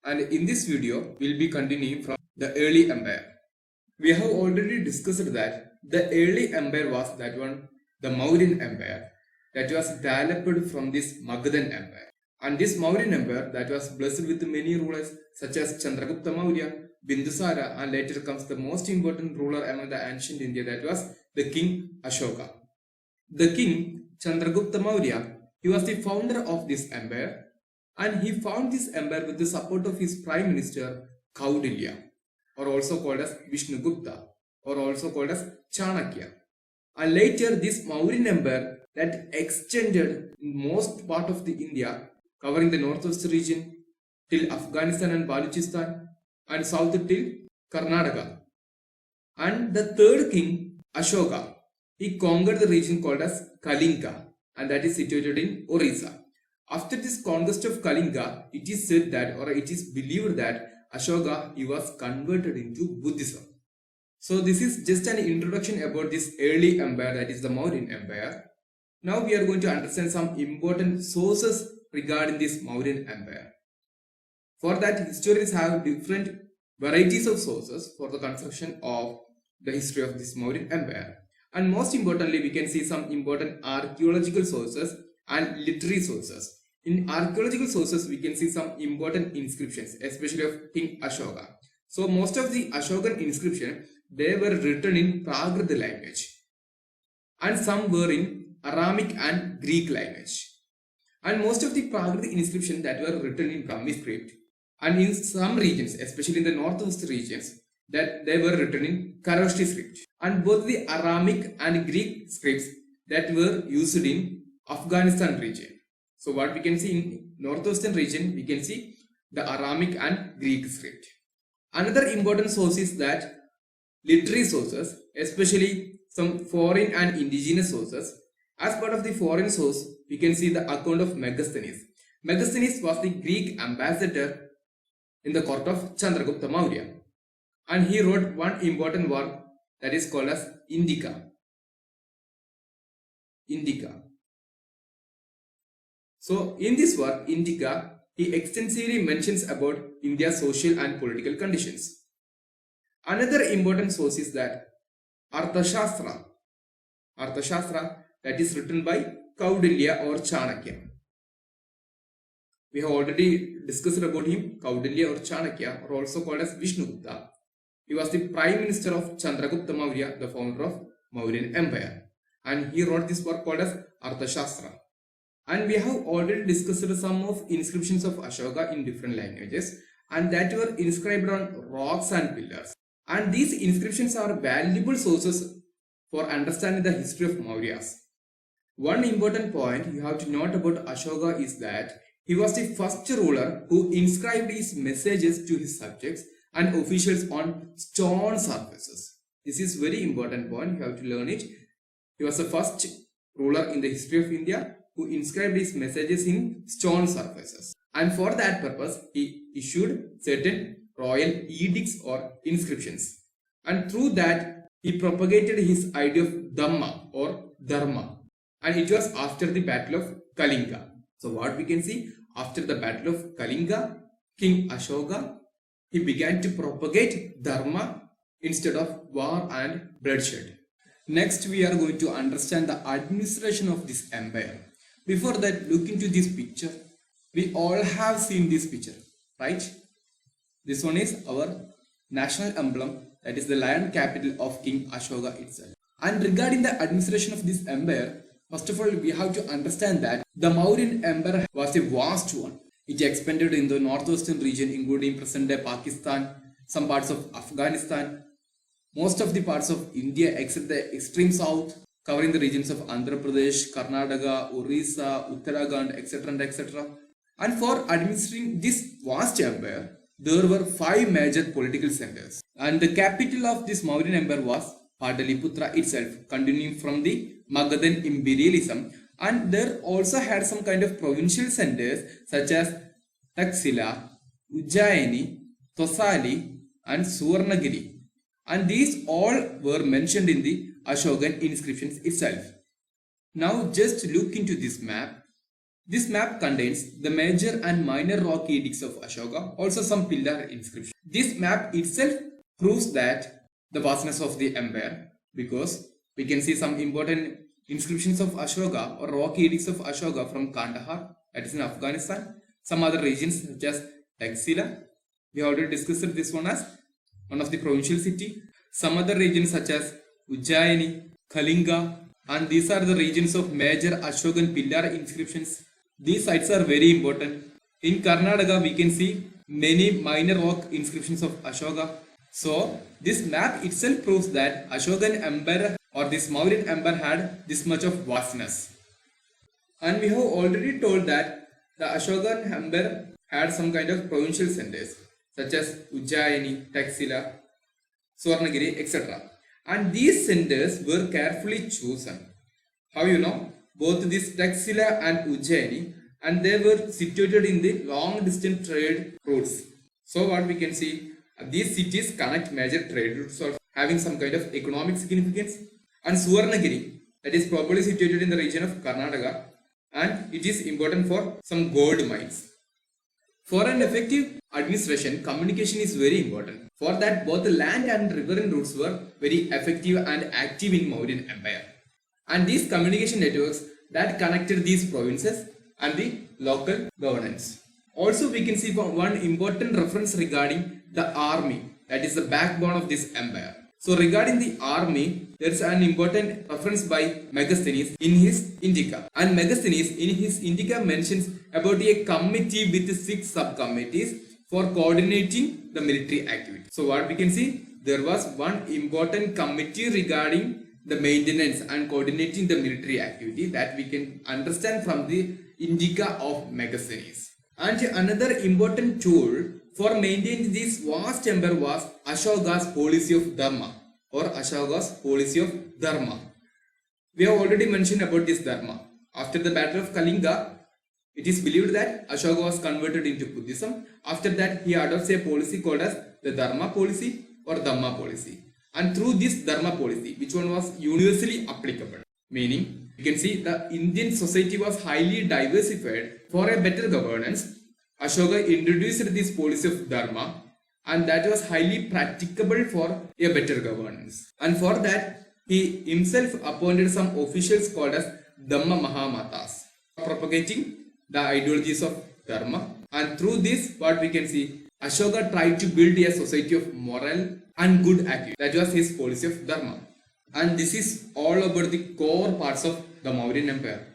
and in this video we'll be continuing from the early empire. We have already discussed that the early empire was that one, the Mauryan Empire, that was developed from this Magadhan Empire. And this Mauryan Empire that was blessed with many rulers such as Chandragupta Maurya, Bindusara, and later comes the most important ruler among the ancient India, that was the King Ashoka. The king Chandragupta Maurya, he was the founder of this empire, and he founded this empire with the support of his prime minister Kaudilya, or also called as Vishnugupta, or also called as Chanakya. And later this Mauryan empire that extended in most part of the India, covering the northwest region till Afghanistan and Balochistan, and south till Karnataka. And the third king Ashoka, he conquered the region called as Kalinga, and that is situated in Orissa. After this conquest of Kalinga, it is said that, or it is believed that Ashoka, he was converted into Buddhism. So this is just an introduction about this early empire, that is the Mauryan Empire. Now we are going to understand some important sources regarding this Mauryan Empire. For that, historians have different varieties of sources for the construction of the history of this Mauryan Empire. And most importantly, we can see some important archaeological sources and literary sources. In archaeological sources, we can see some important inscriptions, especially of King Ashoka. So most of the Ashokan inscriptions, they were written in Prakrit language, and some were in Aramic and Greek language. And most of the Prakrit inscriptions that were written in Brahmi script, and in some regions, especially in the northwest regions, that they were written in Kharosthi script. And both the Aramic and Greek scripts that were used in Afghanistan region. So what we can see in northwestern region, we can see the Aramic and Greek script. Another important source is that literary sources, especially some foreign and indigenous sources. As part of the foreign source, we can see the account of Megasthenes. Megasthenes was the Greek ambassador in the court of Chandragupta Maurya, and he wrote one important work that is called as Indica. So in this work, Indica, he extensively mentions about India's social and political conditions. Another important source is that Arthashastra, that is written by Kaudilya or Chanakya. We have already discussed about him, Kaudilya or Chanakya, or also called as Vishnugupta. He was the prime minister of Chandragupta Maurya, the founder of Mauryan Empire, and he wrote this work called as Arthashastra. And we have already discussed some of inscriptions of Ashoka in different languages, and that were inscribed on rocks and pillars. And these inscriptions are valuable sources for understanding the history of Mauryas. One important point you have to note about Ashoka is that he was the first ruler who inscribed his messages to his subjects and officials on stone surfaces. This is very important point, you have to learn it. He was the first ruler in the history of India who inscribed his messages in stone surfaces. And for that purpose, he issued certain royal edicts or inscriptions. And through that, he propagated his idea of Dhamma or Dharma. And it was after the battle of Kalinga. So what we can see, after the battle of Kalinga, King Ashoka, he began to propagate Dharma instead of war and bloodshed. Next, we are going to understand the administration of this empire. Before that, look into this picture. We all have seen this picture, right? This one is our national emblem, that is the lion capital of King Ashoka itself. And regarding the administration of this empire, first of all, we have to understand that the Mauryan Empire was a vast one. It expanded in the northwestern region, including present-day Pakistan, some parts of Afghanistan, most of the parts of India except the extreme south, covering the regions of Andhra Pradesh, Karnataka, Orissa, Uttarakhand, etc. and etc. And for administering this vast empire, there were 5 major political centers. And the capital of this Mauryan Empire was Pataliputra itself, continuing from the Magadhan imperialism. And there also had some kind of provincial centers such as Taxila, Ujjaini, Tosali and Suvarnagiri. And these all were mentioned in the Ashokan inscriptions itself. Now just look into this map. This map contains the major and minor rock edicts of Ashoka, also some pillar inscriptions. This map itself proves that the vastness of the empire, because we can see some important inscriptions of Ashoka or rock edicts of Ashoka from Kandahar, that is in Afghanistan, some other regions such as Taxila. We already discussed this one as one of the provincial city. Some other regions such as Ujjayini, Kalinga, and these are the regions of major Ashokan pillar inscriptions. These sites are very important. In Karnataka, we can see many minor rock inscriptions of Ashoka. So, this map itself proves that Ashokan Empire or this Mauryan Empire had this much of vastness. And we have already told that the Ashokan Empire had some kind of provincial centers such as Ujjayini, Taxila, Swarnagiri, etc. And these centers were carefully chosen. How you know? Both this Taxila and Ujjayini, and they were situated in the long distance trade routes. So what we can see, these cities connect major trade routes or having some kind of economic significance. And Suvarnagiri, that is properly situated in the region of Karnataka, and it is important for some gold mines. For an effective administration, communication is very important. For that, both the land and riverine routes were very effective and active in Mauryan Empire. And these communication networks that connected these provinces and the local governance. Also, we can see one important reference regarding the army, that is the backbone of this empire. So regarding the army, there is an important reference by Megasthenes in his Indica. And Megasthenes in his Indica mentions about a committee with 6 subcommittees for coordinating the military activity. So what we can see, there was one important committee regarding the maintenance and coordinating the military activity that we can understand from the Indica of Megasthenes. And another important tool for maintaining this vast empire was Ashoka's policy of Dharma or Ashoka's policy of Dharma. We have already mentioned about this Dharma. After the battle of Kalinga, it is believed that Ashoka was converted into Buddhism. After that, he adopts a policy called as the Dharma policy or Dhamma policy. And through this Dharma policy, which one was universally applicable, meaning you can see the Indian society was highly diversified. For a better governance, Ashoka introduced this policy of Dharma, and that was highly practicable for a better governance. And for that, he himself appointed some officials called as Dhamma Mahamatas, propagating the ideologies of Dharma. And through this, what we can see, Ashoka tried to build a society of moral and good activity. That was his policy of Dharma. And this is all about the core parts of the Mauryan Empire.